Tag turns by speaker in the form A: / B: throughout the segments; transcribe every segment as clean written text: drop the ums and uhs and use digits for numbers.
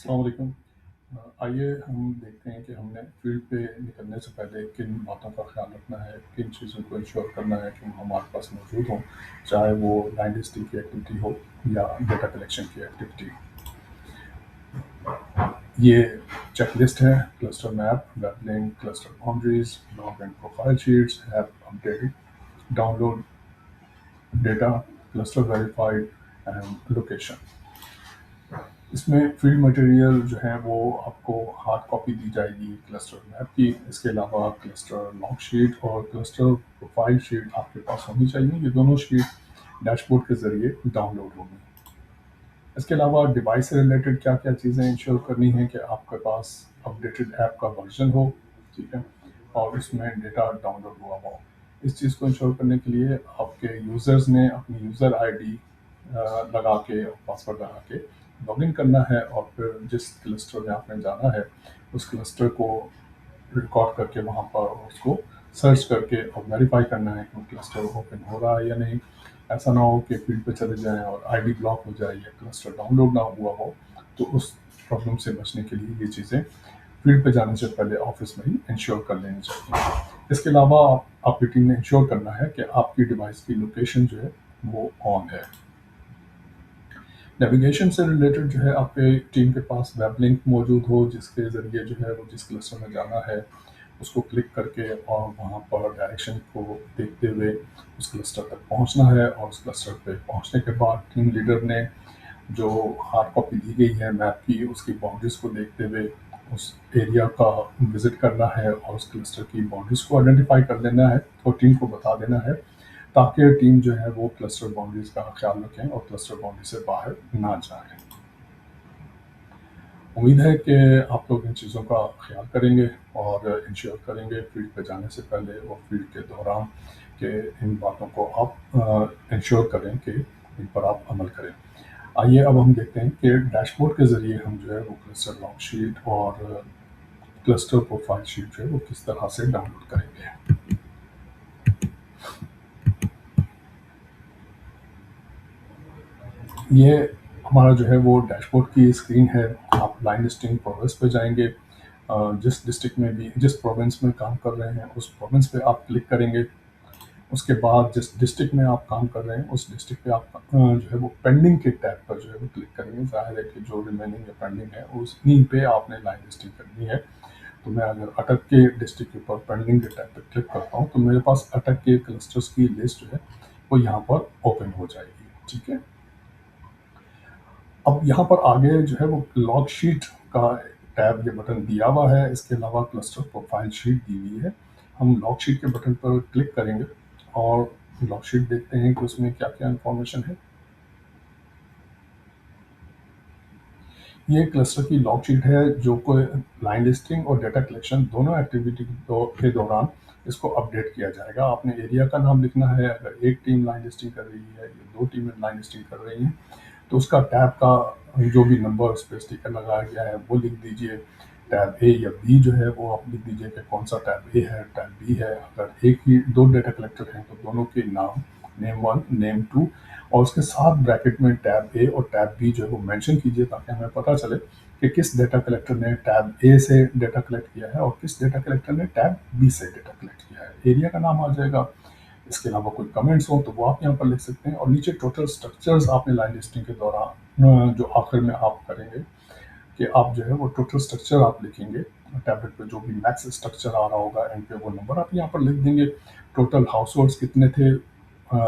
A: अस्सलाम वालेकुम। आइए हम देखते हैं कि हमने फ़ील्ड पे निकलने से पहले किन बातों का ख़्याल रखना है, किन चीज़ों को इंश्योर करना है कि वो हमारे पास मौजूद हों, चाहे वो लाइन लिस्टिंग की एक्टिविटी हो या डेटा कलेक्शन की एक्टिविटी। ये चेकलिस्ट है, cluster map, web link, cluster boundaries, log and profile sheets, app updated, download data, cluster verified and location. इसमें फील्ड मटेरियल जो है वो आपको हार्ड कॉपी दी जाएगी क्लस्टर मैप की। इसके अलावा क्लस्टर लॉग शीट और क्लस्टर प्रोफाइल शीट आपके पास होनी चाहिए। ये दोनों शीट डैशबोर्ड के ज़रिए डाउनलोड होंगी। इसके अलावा डिवाइस से रिलेटेड क्या क्या चीज़ें इंश्योर करनी है कि आपके पास अपडेटेड ऐप का वर्जन हो, ठीक है, और उसमें डेटा डाउनलोड हुआ हो। इस चीज़ को इंश्योर करने के लिए आपके यूज़र्स ने अपनी यूज़र आईडी लगा के पासवर्ड लगा के लॉगिन करना है और फिर जिस क्लस्टर में आपने जाना है उस क्लस्टर को रिकॉर्ड करके वहाँ पर उसको सर्च करके और वेरीफाई करना है कि वो क्लस्टर ओपन हो रहा है या नहीं। ऐसा ना हो कि फील्ड पे चले जाएं और आईडी ब्लॉक हो जाए या क्लस्टर डाउनलोड ना हुआ हो। तो उस प्रॉब्लम से बचने के लिए ये चीज़ें फील्ड पे जाने से पहले ऑफिस में ही इंश्योर कर लेनी चाहिए। इसके अलावा आपकी टीम ने इंश्योर करना है कि आपकी डिवाइस की लोकेशन जो है वो ऑन है। नेविगेशन से रिलेटेड जो है आपके टीम के पास वेब लिंक मौजूद हो जिसके ज़रिए जो है वो जिस क्लस्टर में जाना है उसको क्लिक करके और वहाँ पर डायरेक्शन को देखते हुए उस क्लस्टर तक पहुँचना है और उस क्लस्टर पे पहुँचने के बाद टीम लीडर ने जो हार्ड कॉपी दी गई है मैप की उसकी बाउंड्रीज को देखते हुए उस एरिया का विजिट करना है और उस क्लस्टर की बाउंड्रीज को आइडेंटिफाई कर लेना है और टीम को बता देना है ताकि टीम जो है वो क्लस्टर बाउंड्रीज का ख्याल रखें और क्लस्टर बाउंड्री से बाहर ना जाएं। उम्मीद है कि आप लोग इन चीज़ों का ख्याल करेंगे और इंश्योर करेंगे फील्ड पे जाने से पहले और फील्ड के दौरान कि इन बातों को आप इंश्योर करें कि इन पर आप अमल करें। आइए अब हम देखते हैं कि डैशबोर्ड के ज़रिए हम जो है वो क्लस्टर लॉग शीट और क्लस्टर प्रोफाइल शीट जो है वो किस तरह से डाउनलोड करेंगे। ये हमारा जो है वो डैशबोर्ड की स्क्रीन है। आप लाइन लिस्टिंग प्रोग्रेस पे जाएंगे। जिस डिस्ट्रिक्ट में भी जिस प्रोविंस में काम कर रहे हैं उस प्रोविंस पे आप क्लिक करेंगे। उसके बाद जिस डिस्ट्रिक्ट में आप काम कर रहे हैं उस डिस्ट्रिक्ट पे आप जो है वो पेंडिंग के टैब पर जो है वो क्लिक करेंगे। ज़ाहिर है कि जो रिमेनिंग या पेंडिंग है उन्हीं पे आपने लाइन लिस्टिंग करनी है। तो मैं अगर अटक के डिस्ट्रिक्ट के ऊपर पेंडिंग के टैब पर क्लिक करता हूँ तो मेरे पास अटक के क्लस्टर्स की लिस्ट जो है वो यहाँ पर ओपन हो जाएगी, ठीक है। अब यहाँ पर आगे जो है वो लॉग शीट का टैब ये बटन दिया हुआ है। इसके अलावा क्लस्टर प्रोफाइल शीट दी हुई है। हम लॉग शीट के बटन पर क्लिक करेंगे और लॉग शीट देखते हैं कि उसमें क्या क्या इंफॉर्मेशन है। ये क्लस्टर की लॉग शीट है जो कोई लाइन लिस्टिंग और डेटा कलेक्शन दोनों एक्टिविटी के दौरान इसको अपडेट किया जाएगा। आपने एरिया का नाम लिखना है। अगर एक टीम लाइन लिस्टिंग कर रही है या दो टीमें लाइन लिस्टिंग कर रही हैं तो उसका टैब का जो भी नंबर उस पर स्टिकर लगाया गया है वो लिख दीजिए। टैब ए या बी जो है वो आप लिख दीजिए कि कौन सा टैब ए है टैब बी है। अगर एक ही दो डेटा कलेक्टर हैं तो दोनों के नाम नेम वन नेम टू और उसके साथ ब्रैकेट में टैब ए और टैब बी जो है वो मेंशन कीजिए ताकि हमें पता चले कि किस डेटा कलेक्टर ने टैब ए से डेटा कलेक्ट किया है और किस डेटा कलेक्टर ने टैब बी से डेटा कलेक्ट किया है। एरिया का नाम आ जाएगा। इसके अलावा कोई कमेंट्स हो तो वो आप यहाँ पर लिख सकते हैं और नीचे टोटल स्ट्रक्चर्स आपने लाइन लिस्टिंग के दौरान जो आखिर में आप करेंगे कि आप जो है वो टोटल स्ट्रक्चर आप लिखेंगे। टैबलेट पे जो भी मैक्स स्ट्रक्चर आ रहा होगा एंड पे वो नंबर आप यहाँ पर लिख देंगे। टोटल हाउस होल्ड्स कितने थे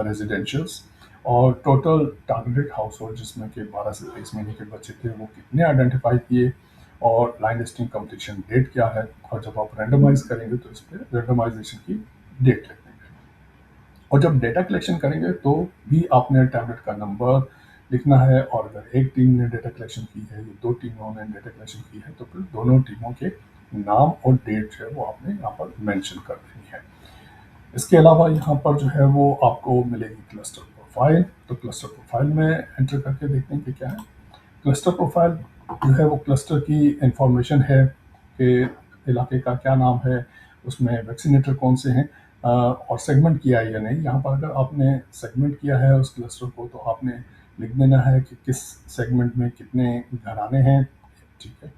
A: रेजिडेंशियल्स और टोटल टारगेटेड हाउस होल्ड जिसमें कि 12 से 23 महीने के बच्चे थे वो कितने आइडेंटिफाई किए और लाइन लिस्टिंग कंप्लीशन डेट क्या है। और जब आप रेंडमाइज करेंगे तो इस पर रेंडमाइजेशन की डेट लिख देंगे। और जब डेटा कलेक्शन करेंगे तो भी आपने टैबलेट का नंबर लिखना है और अगर एक टीम ने डेटा कलेक्शन की है या दो टीमों ने डेटा कलेक्शन की है तो फिर दोनों टीमों के नाम और डेट जो है वो आपने यहाँ पर मेंशन कर देनी है। इसके अलावा यहाँ पर जो है वो आपको मिलेगी क्लस्टर प्रोफाइल। तो क्लस्टर प्रोफाइल में एंटर करके देखते हैं कि क्या है। क्लस्टर प्रोफाइल जो है वो क्लस्टर की इंफॉर्मेशन है कि इलाके का क्या नाम है, उसमें वैक्सीनेटर कौन से हैं और सेगमेंट किया है या नहीं। यहाँ पर अगर आपने सेगमेंट किया है उस क्लस्टर को तो आपने लिख देना है कि किस सेगमेंट में कितने घराने हैं, ठीक है।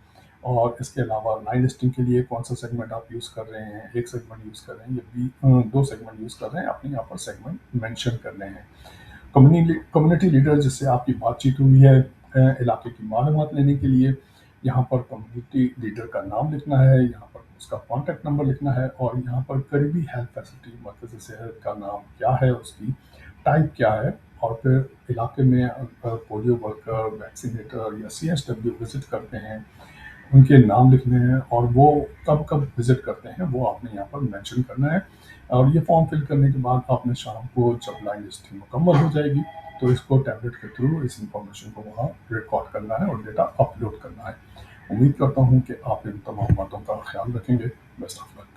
A: और इसके अलावा लाइन लिस्टिंग के लिए कौन-सा सेगमेंट आप यूज़ कर रहे हैं, 1 सेगमेंट यूज़ कर रहे हैं या 2 सेगमेंट यूज़ कर रहे हैं, आपने यहाँ पर सेगमेंट मेंशन करने हैं। कम्युनिटी लीडर जिससे आपकी बातचीत हुई है इलाके की मालूमात लेने के लिए, यहाँ पर कम्युनिटी लीडर का नाम लिखना है, यहाँ पर उसका कॉन्टैक्ट नंबर लिखना है और यहाँ पर करीबी हेल्थ फैसिलिटी मरकज़ सेहत का नाम क्या है, उसकी टाइप क्या है और फिर इलाके में पोलियो वर्कर, वैक्सीनेटर या सीएसडब्ल्यू विज़िट करते हैं, उनके नाम लिखने हैं और वो कब-कब विज़िट करते हैं, वो आपने यहाँ पर मेंशन करना है। और ये फॉर्म फिल करने के बाद आपने शाम को जब लाइन लिस्टिंग मुकम्मल हो जाएगी, तो इसको टैबलेट के थ्रू इस इन्फॉर्मेशन को वहाँ रिकॉर्ड करना है और डेटा अपलोड करना है। उम्मीद करता हूँ कि आप इन तमाम बातों का ख़्याल रखेंगे। Best of luck.